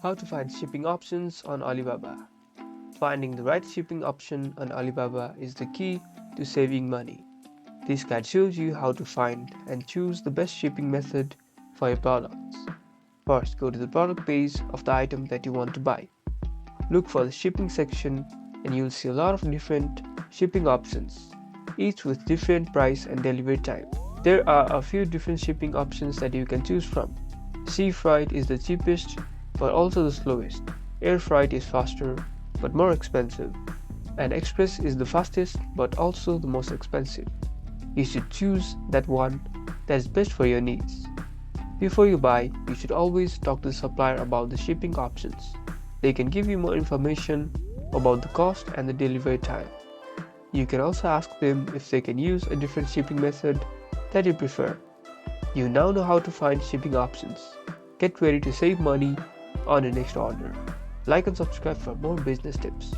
How to find shipping options on Alibaba. Finding the right shipping option on Alibaba is the key to saving money. This guide shows you how to find and choose the best shipping method for your products. First, go to the product page of the item that you want to buy. Look for the shipping section and you'll see a lot of different shipping options, each with different price and delivery time. There are a few different shipping options that you can choose from. Sea freight is the cheapest but also the slowest. Air freight is faster but more expensive. And express is the fastest but also the most expensive. You should choose that one that's best for your needs. Before you buy, you should always talk to the supplier about the shipping options. They can give you more information about the cost and the delivery time. You can also ask them if they can use a different shipping method that you prefer. You now know how to find shipping options. Get ready to save money on your next order. Like and subscribe for more business tips.